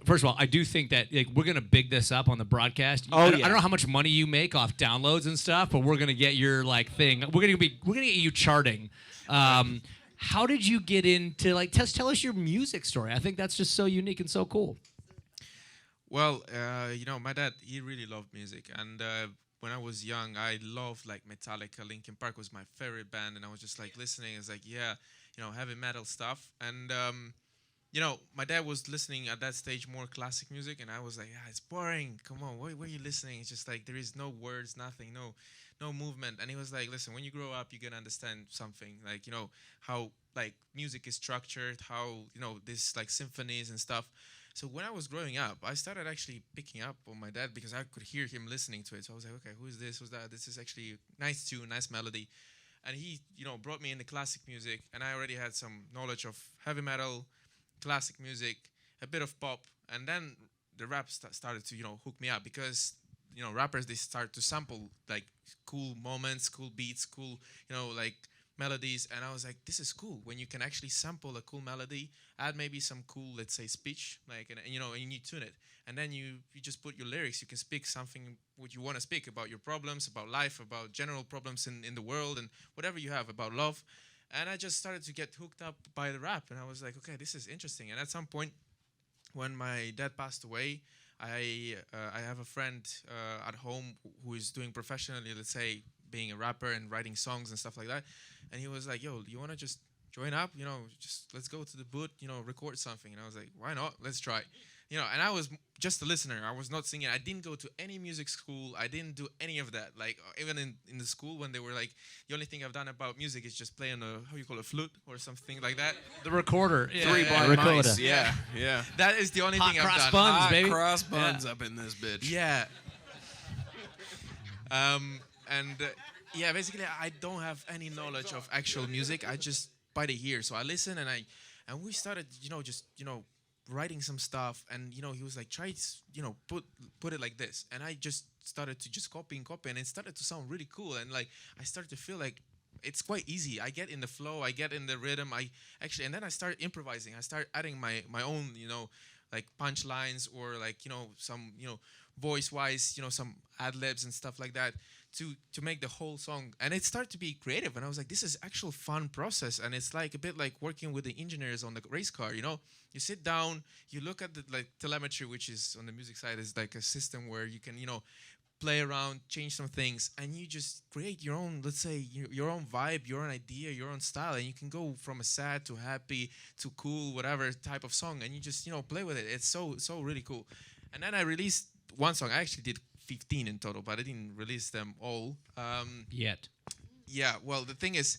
First of all, I do think that we're gonna big this up on the broadcast. I don't know how much money you make off downloads and stuff, but we're gonna get your thing. We're gonna get you charting. How did you get into tell us your music story? I think that's just so unique and so cool. Well, my dad, he really loved music. And when I was young, I loved Metallica. Linkin Park was my favorite band. And I was just listening. It's heavy metal stuff. And, my dad was listening at that stage more classic music. And I was like, it's boring. Come on, why are you listening? It's just there is no words, nothing, no movement. And he was like, listen, when you grow up, you're going to understand something. How music is structured, how, this symphonies and stuff. So when I was growing up, I started actually picking up on my dad because I could hear him listening to it. So I was like, okay, who is this? Who's that? This is actually a nice tune, nice melody. And he, brought me into classic music. And I already had some knowledge of heavy metal, classic music, a bit of pop. And then the rap started to, hook me up because, rappers, they start to sample cool moments, cool beats, cool, melodies. And I was like, this is cool when you can actually sample a cool melody, add maybe some cool, let's say, speech, and you tune it. And then you just put your lyrics. You can speak something what you want to speak about your problems, about life, about general problems in the world and whatever you have, about love. And I just started to get hooked up by the rap. And I was like, okay, this is interesting. And at some point, when my dad passed away, I have a friend at home who is doing professionally, let's say, being a rapper and writing songs and stuff like that. And he was like, yo, do you want to just join up? Just let's go to the booth, record something. And I was like, why not? Let's try. And I was just a listener. I was not singing. I didn't go to any music school. I didn't do any of that. Even in the school when they were the only thing I've done about music is just play on a flute or something like that. The recorder. Yeah. 3 blind Recorder. mice. Yeah. That is the only Hot thing I've cross done. buns, Hot baby. cross buns up in this bitch. Yeah. Basically, I don't have any knowledge of actual music. I just by the ear. So I listen and we started, writing some stuff. And, he was like, try, put it like this. And I just started to just copy. And it started to sound really cool. And I started to feel like it's quite easy. I get in the flow. I get in the rhythm. And then I started improvising. I started adding my own, punchlines or some, voice-wise, some ad-libs and stuff like that to make the whole song. And it started to be creative, and I was like, this is actual fun process, and it's like a bit like working with the engineers on the race car. You sit down, you look at the telemetry, which is on the music side is like a system where you can play around, change some things, and you just create your own, let's say, your own vibe, your own idea, your own style, and you can go from a sad to happy to cool, whatever type of song, and you just play with it. It's so really cool. And then I released one song. I actually did 15 in total, but I didn't release them all. Yet. Yeah, well, the thing is,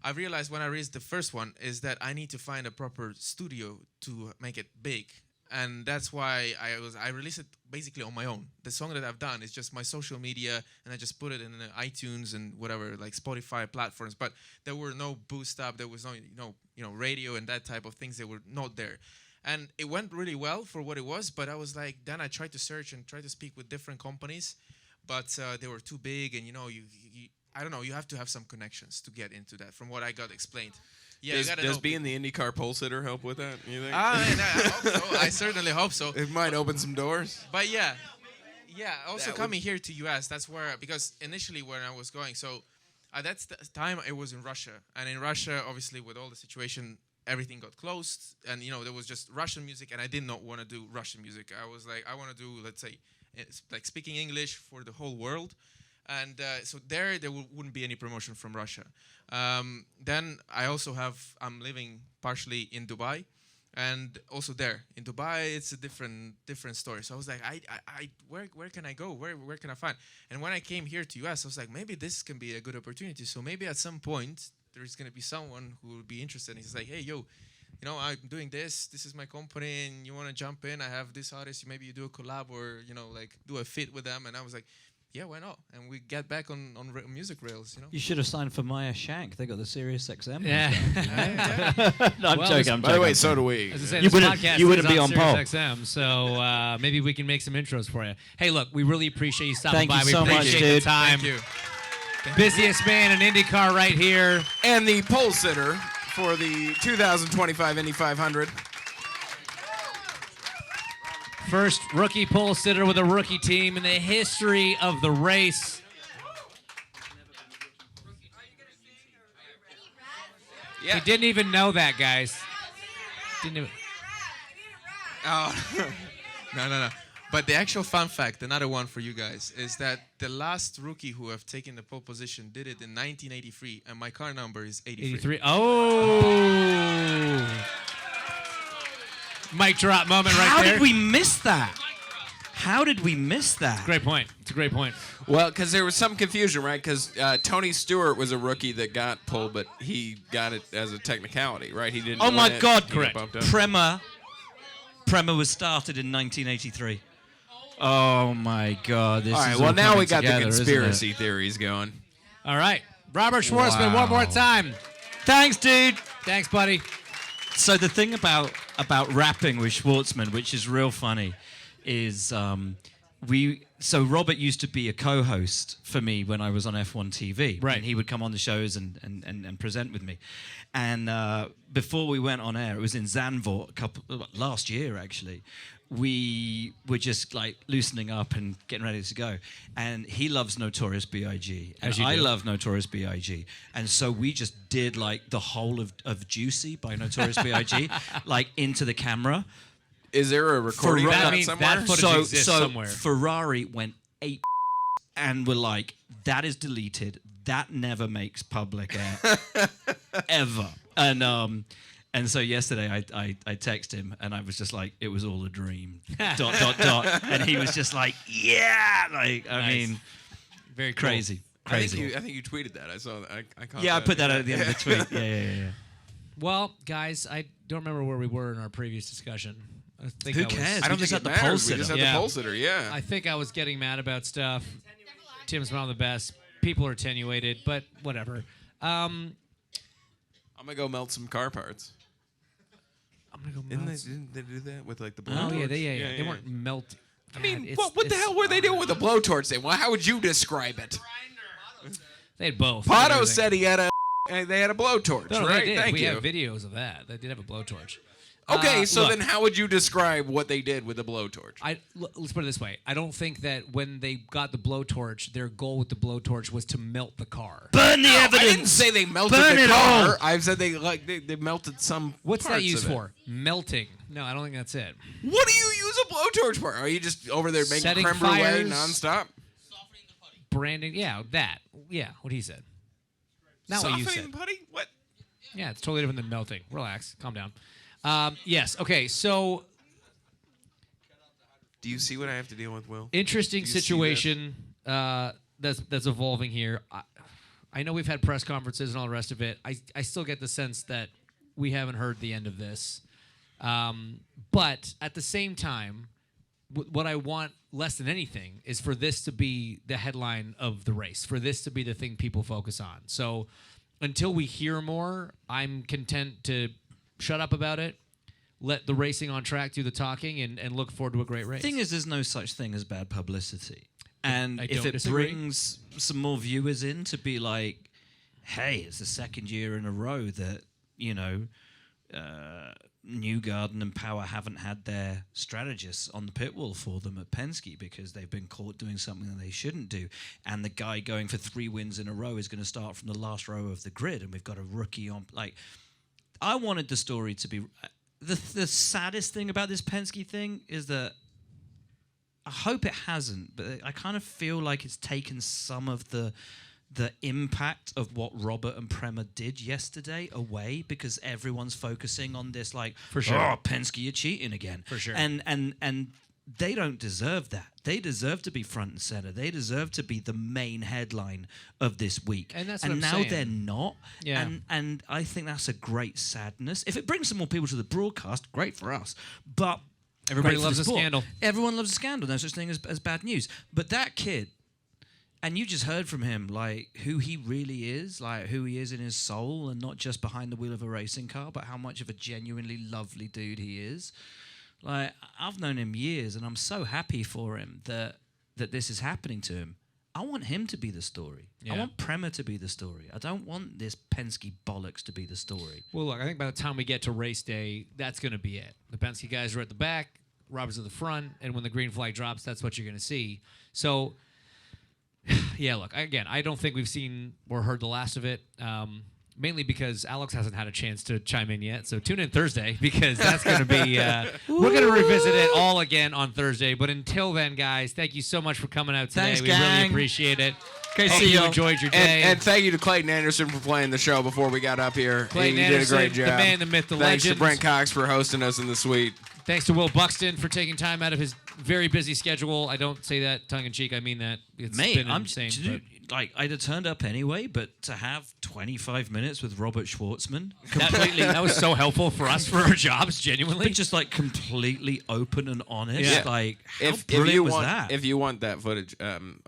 I realized when I released the first one is that I need to find a proper studio to make it big. And that's why I released it basically on my own. The song that I've done is just my social media, and I just put it in the iTunes and whatever, like Spotify platforms. But there were no boost up, there was no radio and that type of things. They were not there. And it went really well for what it was, but I was like, then I tried to search and try to speak with different companies, but they were too big, and I don't know, you have to have some connections to get into that, from what I got explained. Yeah, does being the IndyCar pole sitter help with that, you think? I hope so. I certainly hope so. It might open some doors. But yeah. Also coming here to US, that's where, because initially when I was going, so at that time it was in Russia, and in Russia, obviously with all the situation, everything got closed, and there was just Russian music, and I did not want to do Russian music. I was like, I want to do, let's say, like speaking English for the whole world. And so there wouldn't be any promotion from Russia. Then I also I'm living partially in Dubai, and also there in Dubai it's a different story. So I was like, where can I go? Where can I find? And when I came here to US, I was like, maybe this can be a good opportunity. So maybe at some point there's gonna be someone who will be interested. And he's like, hey, yo, I'm doing this. This is my company, and you want to jump in? I have this artist. Maybe you do a collab or like do a fit with them. And I was like, yeah, why not? And we get back on music rails, You should have signed for Maya Shank. They got the Sirius XM. Yeah. No, I'm joking. By the way, so do we. As I say, You this wouldn't- podcast you wouldn't is be on pole. Sirius XM, so maybe we can make some intros for you. Hey, look, we really appreciate you stopping Thank by. you We so much, appreciate dude. the time. Thank you. Busiest man in IndyCar right here. And the pole sitter for the 2025 Indy 500. First rookie pole sitter with a rookie team in the history of the race. Yeah. He didn't even know that, guys. Didn't even. Oh, no. But the actual fun fact, another one for you guys, is that the last rookie who have taken the pole position did it in 1983, and my car number is 83. 83. Oh. Mic drop moment right How there. did we miss that? How did we miss that? Great point. It's a great point. Well, because there was some confusion, right? Because Tony Stewart was a rookie that got pole, but he got it as a technicality, right? He didn't. Oh my win it. God! He got Correct. bumped up. Prema was started in 1983. Oh my God! This All right. is Well, all now coming we got together, the isn't it? conspiracy theories going. All right. Robert Schwartzman, Wow. one more time. Thanks, dude. Thanks, buddy. So the thing about rapping with Schwartzman, which is real funny, is so Robert used to be a co-host for me when I was on F1 TV. Right. And he would come on the shows and present with me. And before we went on air, it was in Zandvoort last year actually. We were just like loosening up and getting ready to go. And he loves Notorious B.I.G. And As you I do. love Notorious B.I.G. And so we just did like the whole of Juicy by Notorious B.I.G. like into the camera. Is there a recording of That that means somewhere? that footage exists somewhere. Ferrari went 8 and were like, that is deleted. That never makes public air ever. And so yesterday I texted him and I was just like, it was all a dream. ... And he was just like, yeah. Like, I Nice. mean, Very cool. crazy. Crazy. I think you tweeted that. I saw that. I caught Yeah, I that. put that at the end of the tweet. Yeah. Well, guys, I don't remember where we were in our previous discussion. I think Who I was- cares? I don't We just think it had the pole matters. We just sitter. had Yeah. the pole sitter. Yeah. I think I was getting mad about stuff. Tim's one of the best. People are attenuated, but whatever. I'm gonna go melt some car parts. I'm gonna go. Didn't melt they do that with like the Oh blowtorch? yeah. They weren't melting. I mean, what the hell were they doing with the blowtorch then? Well, how would you describe it? They had both. Pato Everything. said they had a blowtorch, No, right? they did. Thank we you. have videos of that. They did have a blowtorch. Okay, so look, then how would you describe what they did with the blowtorch? Let's put it this way. I don't think that when they got the blowtorch, their goal with the blowtorch was to melt the car. Burn the evidence. I didn't say they melted Burn the it car. all. I've said they melted some. What's that parts used of it. for? Melting. No, I don't think that's it. What do you use a blowtorch for? Are you just over there making Setting creme brulee fires. nonstop? Branding. Yeah, that. Yeah, what he said. Not what you Softening said. putty? What? Yeah, it's totally different than melting. Relax. Calm down. Yes. Okay. So Do you see what I have to deal with, Will? interesting Do you see situation that's evolving here. I know we've had press conferences and all the rest of it. I still get the sense that we haven't heard the end of this. But at the same time, what I want less than anything is for this to be the headline of the race, for this to be the thing people focus on. So until we hear more, I'm content to shut up about it, let the racing on track do the talking, and look forward to a great race. The thing is, there's no such thing as bad publicity. And I if don't it disagree. brings some more viewers in to be like, hey, it's the second year in a row that, Newgarden and Power haven't had their strategists on the pit wall for them at Penske because they've been caught doing something that they shouldn't do. And the guy going for 3 wins in a row is going to start from the last row of the grid, and we've got a rookie on. Like, I wanted the story to be... The saddest thing about this Penske thing is that I hope it hasn't, but I kind of feel like it's taken some of the impact of what Robert and Prema did yesterday away because everyone's focusing on this like, For sure. oh, Penske, you're cheating again. For sure. And they don't deserve that. They deserve to be front and center. They deserve to be the main headline of this week. And that's what I'm now saying. they're not. Yeah. And I think that's a great sadness. If it brings some more people to the broadcast, great for us. But Everybody great for loves the a sport. scandal. Everyone loves a scandal. No such thing as bad news. But that kid, and you just heard from him, like, who he really is, like, who he is in his soul, and not just behind the wheel of a racing car, but how much of a genuinely lovely dude he is. Like, I've known him years, and I'm so happy for him that this is happening to him. I want him to be the story. Yeah. I want Prema to be the story. I don't want this Penske bollocks to be the story. Well, look, I think by the time we get to race day, that's going to be it. The Penske guys are at the back, Robert's at the front, and when the green flag drops, that's what you're going to see. So, yeah, look, again, I don't think we've seen or heard the last of it, mainly because Alex hasn't had a chance to chime in yet. So tune in Thursday because that's going to be, we're going to revisit it all again on Thursday. But until then, guys, thank you so much for coming out today. Thanks, we really gang. appreciate it. Okay, Hope see you y'all. enjoyed your day. And thank you to Clayton Anderson for playing the show before we got up here. Clayton He Anderson, did a great job. the man, the myth, the Thanks legend. to Brent Cox for hosting us in the suite. Thanks to Will Buxton for taking time out of his very busy schedule. I don't say that tongue-in-cheek. I mean that. It's Mate, been I'm insane. like, I'd have turned up anyway, but to have 25 minutes with Robert Schwartzman, completely, that was so helpful for us for our jobs, genuinely. but just like completely open and honest. Yeah. Like, how If brilliant you was want, that? if you want that footage,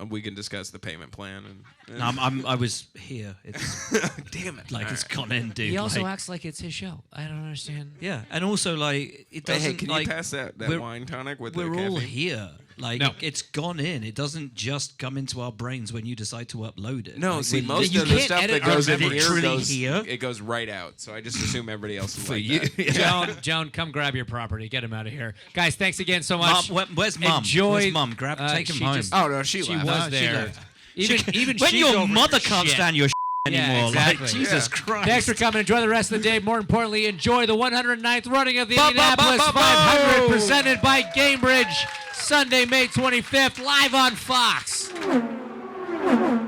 we can discuss the payment plan. And I was here. It's damn it! like it's gone in, dude. he also like, acts like it's his show. I don't understand. yeah, and also like it doesn't. Hey, can like, you pass that we're- wine tonic with the We're all caffeine? here. Like, No. it's gone in. It doesn't just come into our brains when you decide to upload it. No, Like, see, we're most you of the can't stuff edit that goes our in here memories. goes, Here? it goes right out. So I just assume everybody else is like you. that. Joan, come grab your property. Get him out of here. Guys, thanks again so much. Mom, where's Mum? Enjoy- Where's Mum? Take him she home. just- Oh no, she She left. was she there. left. Even when she's your over mother your can't shit. stand your Yeah, anymore, exactly. like Jesus Yeah. Christ. Thanks for coming. Enjoy the rest of the day. More importantly, enjoy the 109th running of the Ba, ba, Indianapolis ba, ba, 500 bo! presented by Gamebridge. Sunday, May 25th, live on Fox.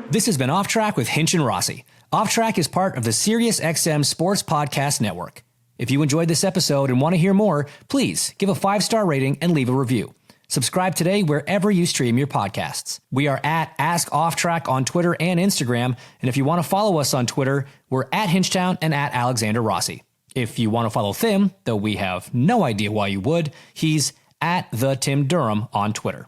This has been Off Track with Hinch and Rossi. Off Track is part of the SiriusXM Sports Podcast Network. If you enjoyed this episode and want to hear more, please give a 5-star rating and leave a review. Subscribe today wherever you stream your podcasts. We are at Ask Off Track on Twitter and Instagram, and if you want to follow us on Twitter, we're at Hinchtown and at Alexander Rossi. If you want to follow Tim, though we have no idea why you would, he's at the Tim Durham on Twitter.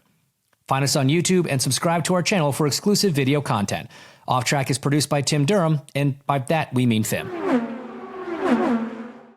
Find us on YouTube and subscribe to our channel for exclusive video content. Off Track is produced by Tim Durham, and by that we mean Tim.